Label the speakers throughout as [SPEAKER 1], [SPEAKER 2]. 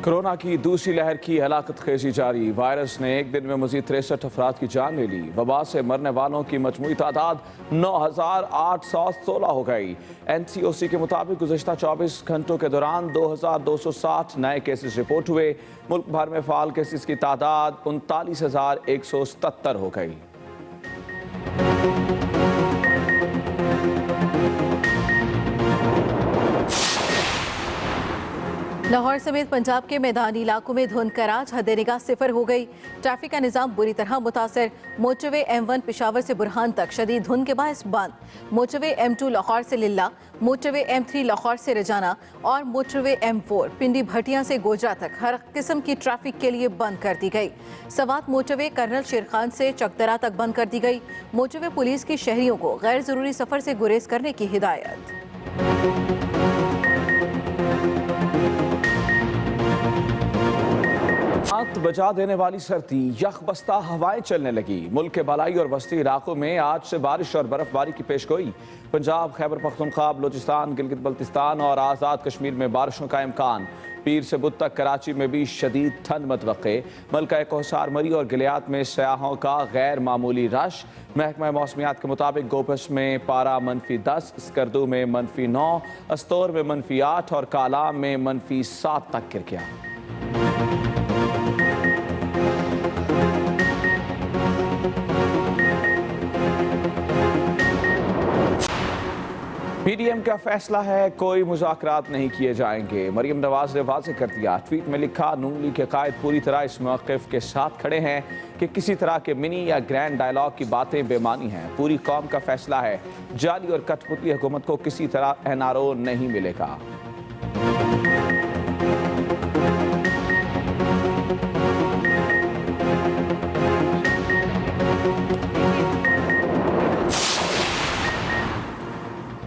[SPEAKER 1] Corona की दूसरी लहर की हलाकत खेजी जारी। वायरस ने एक दिन में मजीद 63 अफराद की जान ले ली। वबा से मरने वालों की मजमूई तादाद 9,816 हो गई। NCOC के मुताबिक गुज़श्ता 24 घंटों के दौरान 2,260 नए केसेस रिपोर्ट हुए। मुल्क भर में फ़ाल केसेस की तादाद 39,177 हो गई।
[SPEAKER 2] लाहौर समेत पंजाब के मैदानी इलाकों में धुंध का राज हद निगाह सिफर हो गई। ट्रैफिक का निज़ाम बुरी तरह मुतासर। मोटरवे M1 पेशावर से बुरहान तक शदीद धुंध के बायस बंद। मोटरवे M2 लाहौर से लिल्ला, मोटरवे M3 लाहौर से रजाना और मोटरवे M4 पिंडी भटिया से गोजरा तक हर किस्म की ट्रैफिक के लिए बंद कर दी गई। सवात मोटरवे कर्नल शेर खान से चकदरा तक बंद कर दी गई। मोटरवे पुलिस की शहरियों को गैर जरूरी सफर से गुरेज करने की हिदायत।
[SPEAKER 1] आंत बजा देने वाली सर्दी, यखबस्ता हवाएं चलने लगी। मुल्क के बालाई और वस्ती इलाकों में आज से बारिश और बर्फबारी की पेशगोई। पंजाब, खैबर पख्तूनख्वा, बलूचिस्तान, गिलगित बल्तिस्तान और आज़ाद कश्मीर में बारिशों का इम्कान। पीर से बुध तक कराची में भी शदीद ठंड मतवक्के। मलका कोहसार, मरी और गिलियात में सयाहों का गैर मामूली रश। महकमा मौसमियात के मुताबिक गोपश में पारा -10, स्कर्दू में -9, अस्तोर में -8 और कालाम में -7 तक गिर गया। PDM का फैसला है, कोई मुज़ाकरात नहीं किए जाएंगे। मरियम नवाज ने वाज़ेह कर दिया। ट्वीट में लिखा, नून लीग के कायद पूरी तरह इस मौक़िफ़ के साथ खड़े हैं कि किसी तरह के मिनी या ग्रैंड डायलॉग की बातें बेमानी हैं। पूरी कौम का फैसला है, जाली और कठपुतली हुकूमत को किसी तरह NRO नहीं मिलेगा।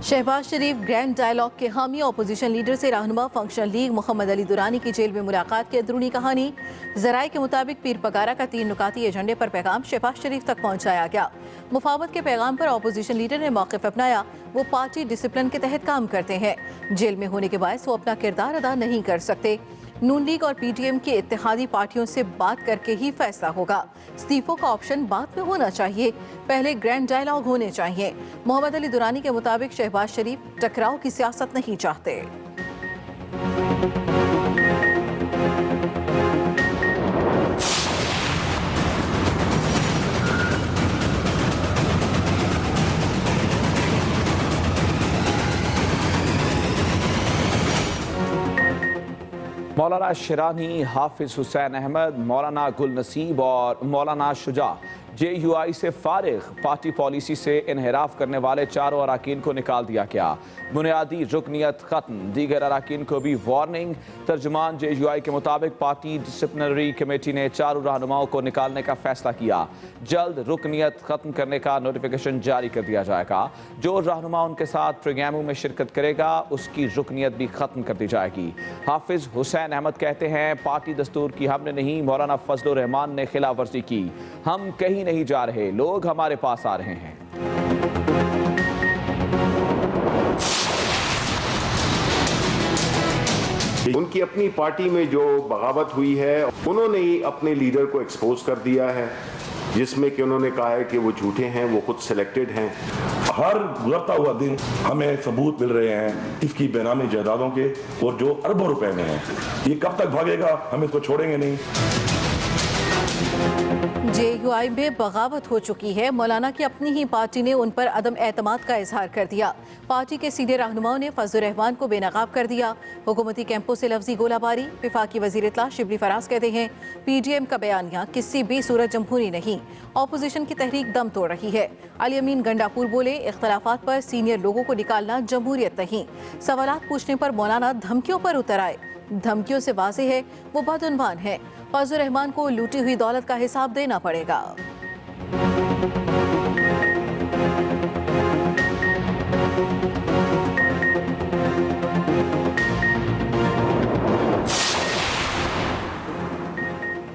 [SPEAKER 2] शहबाज शरीफ ग्रैंड डायलॉग के हामी। अपोजिशन लीडर से रहनुमा फंक्शनल लीग मोहम्मद अली दुरानी की जेल में मुलाकात की अंदरूनी कहानी। जराये के मुताबिक पीर पगारा का 3 नुकाती एजेंडे पर पैगाम शहबाज शरीफ तक पहुंचाया गया। मुफावत के पैगाम पर अपोजिशन लीडर ने मौक़िफ़ अपनाया। वो पार्टी डिसिप्लिन के तहत काम करते हैं। जेल में होने के बायस वो अपना किरदार अदा नहीं कर सकते। नून लीग और PDM की इत्तेहादी पार्टियों से बात करके ही फैसला होगा। इस्तीफों का ऑप्शन बाद में होना चाहिए, पहले ग्रैंड डायलॉग होने चाहिए। मोहम्मद अली दुरानी के मुताबिक शहबाज शरीफ टकराव की सियासत नहीं चाहते।
[SPEAKER 1] मौलाना शिरानी, हाफिज हुसैन अहमद, मौलाना गुल नसीब और मौलाना शुजा JUI से फारिग। पार्टी पॉलिसी से इनहराफ करने वाले चारों अराकीन को निकाल दिया गया। बुनियादी रुकनियत खत्म, दीगर अराकीन को भी वार्निंग। तर्जुमान JUI के मुताबिक पार्टी डिसिप्लिनरी कमेटी ने चारों रहनुमाओं को निकालने का फैसला किया। जल्द रुकनियत खत्म करने का नोटिफिकेशन जारी कर दिया जाएगा। जो रहनुमा उनके साथ प्रोग्रामों में शिरकत करेगा उसकी रुकनियत भी खत्म कर दी जाएगी। हाफिज हुसैन अहमद कहते हैं, पार्टी दस्तूर की हमने नहीं, मौलाना फजलुर रहमान ने खिलाफ वर्जी की। हम कहीं नहीं जा रहे, लोग हमारे पास आ रहे हैं।
[SPEAKER 3] उनकी अपनी पार्टी में जो बगावत हुई है, उन्होंने ही अपने लीडर को एक्सपोज कर दिया है, जिसमें कि उन्होंने कहा है कि वो झूठे हैं, वो खुद सिलेक्टेड हैं।
[SPEAKER 4] हर गुजरता हुआ दिन हमें सबूत मिल रहे हैं इसकी बेनामी जायदादों के, और जो अरबों रुपए में है। ये कब तक भागेगा, हम इसको छोड़ेंगे नहीं।
[SPEAKER 2] JUI में बगावत हो चुकी है। मौलाना की अपनी ही पार्टी ने उन पर अदम एतमाद का इजहार कर दिया। पार्टी के सीनियर रहनुमाओं ने फजलुर रहमान को बेनकाब कर दिया। हुकूमती कैंपों से लफ्जी गोलाबारी। वफाकी वजीर इत्तला शिबली फराज कहते हैं, PDM का बयानिया किसी भी सूरत जमहूरी नहीं। अपोजिशन की तहरीक दम तोड़ रही है। अली अमीन गंडापुर बोले, इख्तलाफात पर सीनियर लोगों को निकालना जमहूरियत नहीं। सवालात पूछने पर मौलाना धमकियों पर उतर आए। धमकियों से वाज़ेह है वो बदउनवान है। फजलुर रहमान को लूटी हुई दौलत का हिसाब देना पड़ेगा।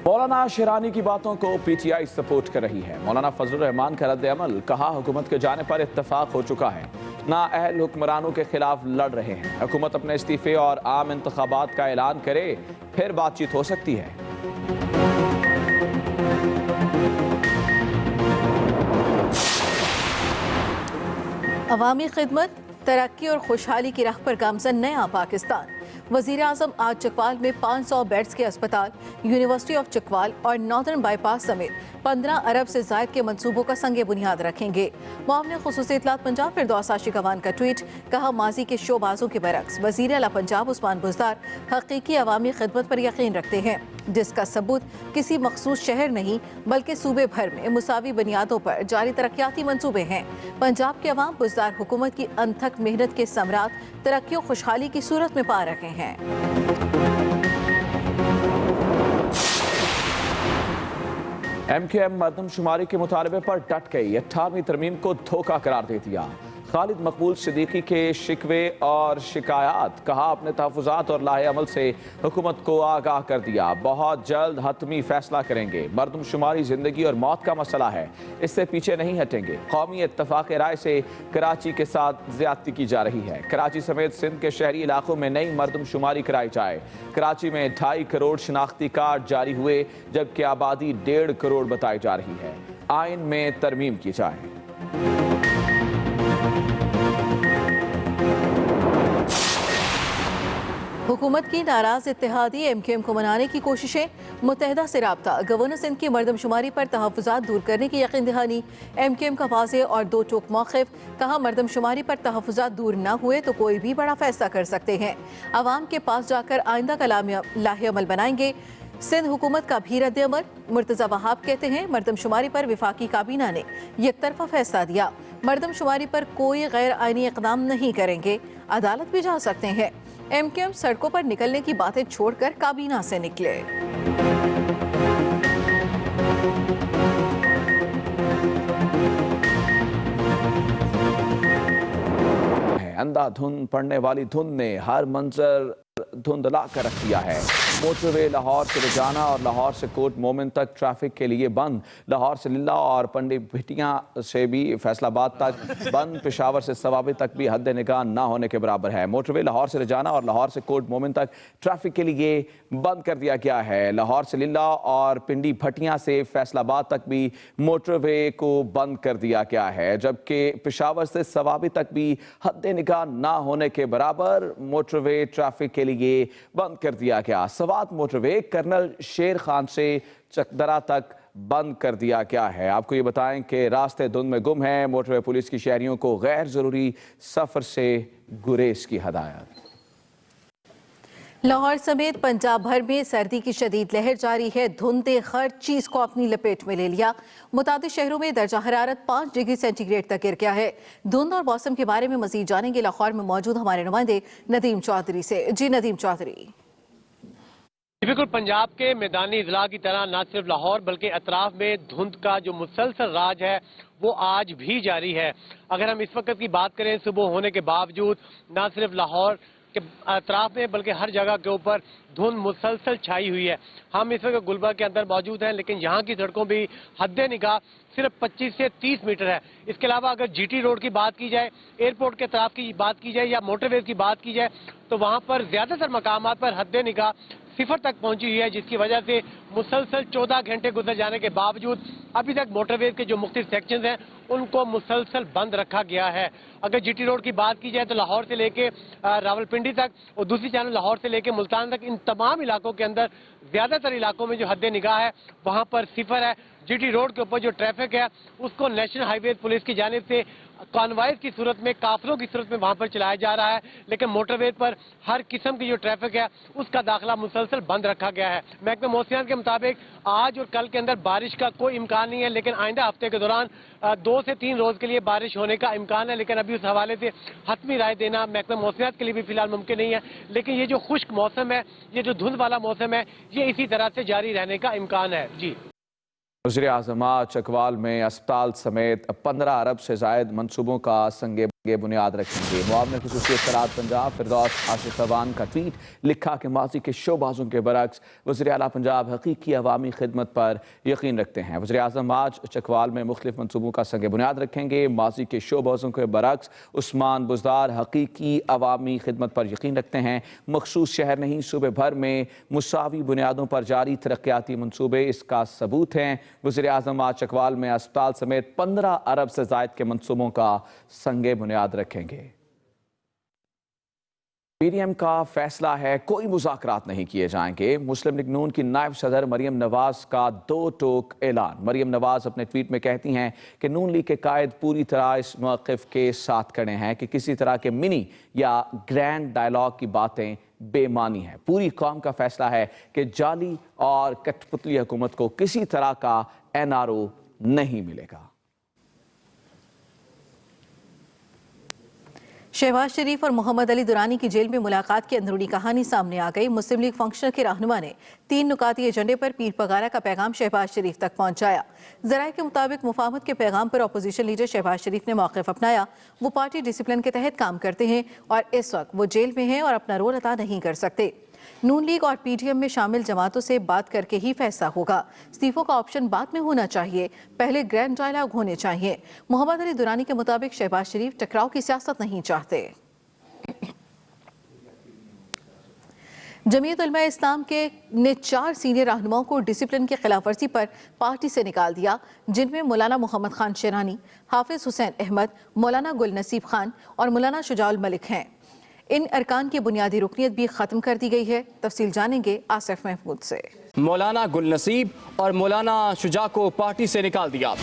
[SPEAKER 1] मौलाना शिरानी की बातों को PTI सपोर्ट कर रही है। मौलाना फजलुर रहमान का रद्द अमल, कहा हुकूमत के जाने पर इत्तफाक हो चुका है। نااہل حکمرانوں کے خلاف لڑ رہے ہیں۔ حکومت اپنے استعفے اور عام انتخابات کا اعلان کرے پھر بات چیت ہو سکتی ہے۔
[SPEAKER 2] عوامی خدمت، ترقی اور خوشحالی کی راہ پر گامزن نیا پاکستان۔ وزیر اعظم آج چکوال میں 500 بیڈز کے اسپتال، یونیورسٹی آف چکوال اور ناردرن بائی پاس سمیت 15 ارب سے زائد کے منصوبوں کا سنگ بنیاد رکھیں گے۔ معاون خصوصی اطلاعات پنجاب فردوس آشقوان کا ٹویٹ، کہا ماضی کے شوبازوں کے برعکس وزیر اعلیٰ پنجاب عثمان بزدار حقیقی عوامی خدمت پر یقین رکھتے ہیں، جس کا ثبوت کسی مخصوص شہر نہیں بلکہ صوبے بھر میں مساوی بنیادوں پر جاری ترقیاتی منصوبے ہیں۔ پنجاب کے عوام بزدار حکومت کی انتھک محنت کے ثمرات ترقی و خوشحالی کی صورت میں پا رہے ہیں۔
[SPEAKER 1] ایم کیو ایم مردم شماری کے مطالبے پر ڈٹ گئی، 18ویں ترمیم کو دھوکہ قرار دے دیا۔ خالد مقبول صدیقی کے شکوے اور شکایات، کہا اپنے تحفظات اور لاہے عمل سے حکومت کو آگاہ کر دیا، بہت جلد حتمی فیصلہ کریں گے۔ مردم شماری زندگی اور موت کا مسئلہ ہے، اس سے پیچھے نہیں ہٹیں گے۔ قومی اتفاق رائے سے کراچی کے ساتھ زیادتی کی جا رہی ہے، کراچی سمیت سندھ کے شہری علاقوں میں نئی مردم شماری کرائی جائے۔ کراچی میں 2.5 کروڑ شناختی کارڈ جاری ہوئے، جبکہ آبادی 1.5 کروڑ بتائی جا رہی ہے۔ آئین میں ترمیم کی جائے۔
[SPEAKER 2] حکومت کی ناراض اتحادی ایم کیو ایم کو منانے کی کوششیں، متحدہ سے رابطہ، گورنر سندھ کی مردم شماری پر تحفظات دور کرنے کی یقین دہانی۔ ایم کیو ایم کا واضح اور دو ٹوک موقف، کہا مردم شماری پر تحفظات دور نہ ہوئے تو کوئی بھی بڑا فیصلہ کر سکتے ہیں، عوام کے پاس جا کر آئندہ کا لاہے عمل بنائیں گے۔ سندھ حکومت کا بھی رد عمل، مرتضی وہاب کہتے ہیں مردم شماری پر وفاقی کابینہ نے یک طرفہ فیصلہ دیا، مردم شماری پر کوئی غیر آئینی اقدام نہیں کریں گے، عدالت بھی جا سکتے ہیں۔ ایم کیو ایم سڑکوں پر نکلنے کی باتیں چھوڑ کر کابینہ سے نکلے۔
[SPEAKER 1] اندھا دھند پڑنے والی دھند نے ہر منظر دھندلا کر رکھ دیا ہے۔ موٹر وے لاہور سے رجانہ اور لاہور سے کوٹ مومن تک ٹریفک کے لیے بند، لاہور سے للہ اور پنڈی بھٹیاں سے بھی فیصل آباد تک بند، پشاور سے صوابی تک بھی حد نگاہ نہ ہونے کے برابر ہے۔ موٹر وے لاہور سے رجانہ اور لاہور سے کوٹ مومن تک ٹریفک کے لیے بند کر دیا گیا ہے۔ لاہور سے للہ اور پنڈی بھٹیاں سے فیصل آباد تک بھی موٹر وے کو بند کر دیا گیا ہے، جبکہ پشاور سے صوابی تک بھی حد نگاہ نہ ہونے کے برابر موٹر وے ٹریفک کے لیے بند کر دیا گیا۔ سوات موٹر وے کرنل شیر خان سے چکدرا تک بند کر دیا گیا ہے۔ آپ کو یہ بتائیں کہ راستے دھند میں گم ہیں، موٹر وے پولیس کی شہریوں کو غیر ضروری سفر سے گریز کی ہدایت۔
[SPEAKER 2] لاہور سمیت پنجاب بھر میں سردی کی شدید لہر جاری ہے، دھند نے ہر چیز کو اپنی لپیٹ میں لے لیا، متعدد شہروں میں درجہ حرارت 5 ڈگری سینٹی گریڈ تک گر گیا ہے۔ دھند اور موسم کے بارے میں مزید جانیں گے لاہور میں موجود ہمارے نمائندے ندیم چودھری سے۔ جی ندیم چودھری۔
[SPEAKER 5] بالکل پنجاب کے میدانی اضلاع کی طرح نہ صرف لاہور بلکہ اطراف میں دھند کا جو مسلسل راج ہے وہ آج بھی جاری ہے۔ اگر ہم اس وقت کی بات کریں صبح ہونے کے باوجود نہ صرف لاہور کے اطراف میں بلکہ ہر جگہ کے اوپر دھند مسلسل چھائی ہوئی ہے۔ ہم اس وقت گلبرگہ کے اندر موجود ہیں، لیکن یہاں کی سڑکوں بھی حد نگاہ صرف 25 سے 30 میٹر ہے۔ اس کے علاوہ اگر جی ٹی روڈ کی بات کی جائے، ایئرپورٹ کے اطراف کی بات کی جائے یا موٹر ویز کی بات کی جائے تو وہاں پر زیادہ تر مقامات پر حد نگاہ 0 تک پہنچی ہوئی ہے، جس کی وجہ سے مسلسل 14 گھنٹے گزر جانے کے باوجود ابھی تک موٹر ویز کے جو مختلف سیکشنز ہیں ان کو مسلسل بند رکھا گیا ہے۔ اگر جی ٹی روڈ کی بات کی جائے تو لاہور سے لے کے راولپنڈی تک اور دوسری جانب لاہور سے لے کے ملتان تک ان تمام علاقوں کے اندر زیادہ تر علاقوں میں جو حد نگاہ ہے وہاں پر 0 ہے۔ جی ٹی روڈ کے اوپر جو ٹریفک ہے اس کو نیشنل ہائی ویز پولیس کی جانب سے کانوائز کی صورت میں، قافلوں کی صورت میں وہاں پر چلایا جا رہا ہے، لیکن موٹر ویز پر ہر قسم کی جو ٹریفک ہے اس کا داخلہ مسلسل بند رکھا گیا ہے۔ محکمہ موسمیات کے مطابق آج اور کل کے اندر بارش کا کوئی امکان نہیں ہے، لیکن آئندہ ہفتے کے دوران 2 سے 3 روز کے لیے بارش ہونے کا امکان ہے، لیکن ابھی اس حوالے سے حتمی رائے دینا محکمہ موسمیات کے لیے بھی فی الحال ممکن نہیں ہے۔ لیکن یہ جو خشک موسم ہے، یہ جو دھند والا موسم ہے، یہ اسی طرح سے جاری رہنے کا امکان ہے۔ جی
[SPEAKER 1] وزیر اعظم چکوال میں اسپتال سمیت 15 ارب سے زائد منصوبوں کا سنگ ये बुनियाद रखेंगे। मुआवने खुसूसी इत्तलात पंजाब फिरदौस आसिफ अवान का ट्वीट, लिखा कि माजी के शोबाजों के बरक्स वज़ीर आला पंजाब हकीकी अवामी खिदमत पर यकीन रखते हैं। वज़ीर आज़म आज चकवाल में मुख्तलिफ मनसूबों का संग बुनियाद रखेंगे। माजी के शोबाजों के बरक्स उस्मान बुज़दार हकीकी अवामी खिदमत पर यकीन रखते हैं। मखसूस शहर नहीं सूबे भर में मुसावी बुनियादों पर जारी तरक्याती मनसूबे इसका सबूत हैं। वज़ीर आज़म आज चकवाल में अस्पताल समेत 15 अरब से ज़ायद के मनसूबों का संग बुनियाद रखेंगे। पीडीएम का फैसला है कोई मुज़ाकरात नहीं किए जाएंगे। मुस्लिम लीग नून की नायब सदर मरियम नवाज का दो टोक ऐलान। मरियम नवाज अपने ट्वीट में कहती हैं कि नून लीग के कायद पूरी तरह इस मौक़िफ़ के साथ खड़े हैं कि किसी तरह के मिनी या ग्रैंड डायलॉग की बातें बेमानी है। पूरी कौम का फैसला है कि जाली और कठपुतली हुकूमत को किसी तरह का NRO नहीं मिलेगा।
[SPEAKER 2] शहबाज शरीफ और मोहम्मद अली दुरानी की जेल में मुलाकात की अंदरूनी कहानी सामने आ गई। मुस्लिम लीग फंक्शनल के रहनुमा ने 3 नुकाती एजेंडे पर पीर पगारा का पैगाम शहबाज शरीफ तक पहुंचाया। ज़राए के मुताबिक मुफाहमत के पैगाम पर अपोजिशन लीडर शहबाज शरीफ ने मौक़िफ़ अपनाया। वो पार्टी डिसिप्लिन के तहत काम करते हैं और इस वक्त वो जेल में हैं और अपना रोल अदा नहीं कर सकते। नून लीग और पीडीएम में शामिल जमातों से बात करके ही फैसला होगा। इस्तीफों का ऑप्शन बाद में होना चाहिए, पहले ग्रैंड डायलॉग होने चाहिए। मोहम्मद अली दुरानी के मुताबिक शहबाज शरीफ टकराव की सियासत नहीं चाहते। जमीयत उलमा इस्लाम के ने 4 सीनियर रहनुमाओं को डिसिप्लिन की खिलाफवर्जी पर पार्टी से निकाल दिया, जिनमें मौलाना मोहम्मद खान शेरानी, हाफिज हुसैन अहमद, मौलाना गुल नसीब खान और मौलाना शुजाउल मलिक हैं। इन अरकान की बुनियादी रुकनियत भी खत्म कर दी गई है। तफसील जानेंगे आसिफ महमूद से।
[SPEAKER 6] मौलाना गुल नसीब और मौलाना शुजा को पार्टी से निकाल दिया।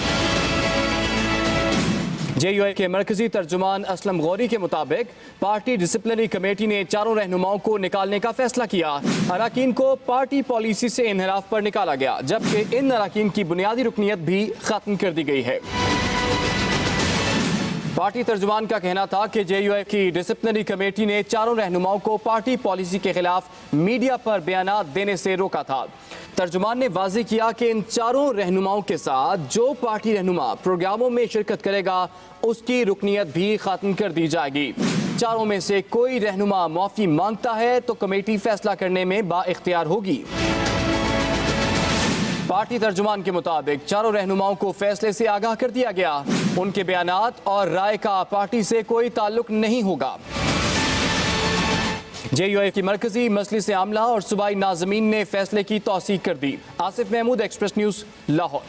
[SPEAKER 6] JUI के मरकजी तर्जुमान असलम गौरी के मुताबिक पार्टी डिसिप्लिनरी कमेटी ने 4 रहनुमाओं को निकालने का फैसला किया। अरकान को पार्टी पॉलिसी से इनहराफ पर निकाला गया, जबकि इन अरकान की बुनियादी रुकनियत भी खत्म कर दी गई है। पार्टी तर्जुमान का कहना था कि JUI की डिसिप्लिनरी कमेटी ने 4 रहनुमाओं को पार्टी पॉलिसी के खिलाफ मीडिया पर बयानात देने से रोका था। तर्जुमान ने वाज़ेह किया कि इन 4 रहनुमाओं के साथ जो पार्टी रहनुमा प्रोग्रामों में शिरकत करेगा उसकी रुकनियत भी खत्म कर दी जाएगी। 4 में से कोई रहनुमा माफी मांगता है तो कमेटी फैसला करने में बाइख्तियार होगी। पार्टी तर्जुमान के मुताबिक 4 रहनुमाओं को फैसले से आगाह कर दिया गया। उनके बयानात और राय का पार्टी से कोई ताल्लुक नहीं होगा। JUI की मरकजी मजलिस आमला और सूबाई नाज़मीन ने फैसले की तौसीक कर दी। Asif Mahmood, Express News, Lahore.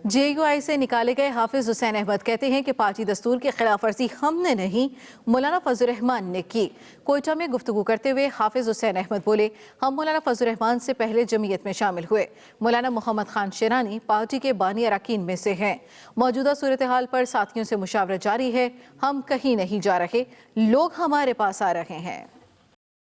[SPEAKER 2] JUI से निकाले गए हाफिज हुसैन अहमद कहते हैं कि पार्टी दस्तूर की खिलाफ वर्जी हमने नहीं, मौलाना फजल रहमान ने की। कोयटा में गुफ्तगू करते हुए हाफिज हुसैन अहमद बोले, हम मौलाना फजल रहमान से पहले जमीयत में शामिल हुए। मौलाना मोहम्मद खान शेरानी पार्टी के बानी अरकान में से हैं। मौजूदा सूरत हाल पर साथियों से मुशावरत जारी है। हम कहीं नहीं जा रहे, लोग हमारे पास आ रहे हैं।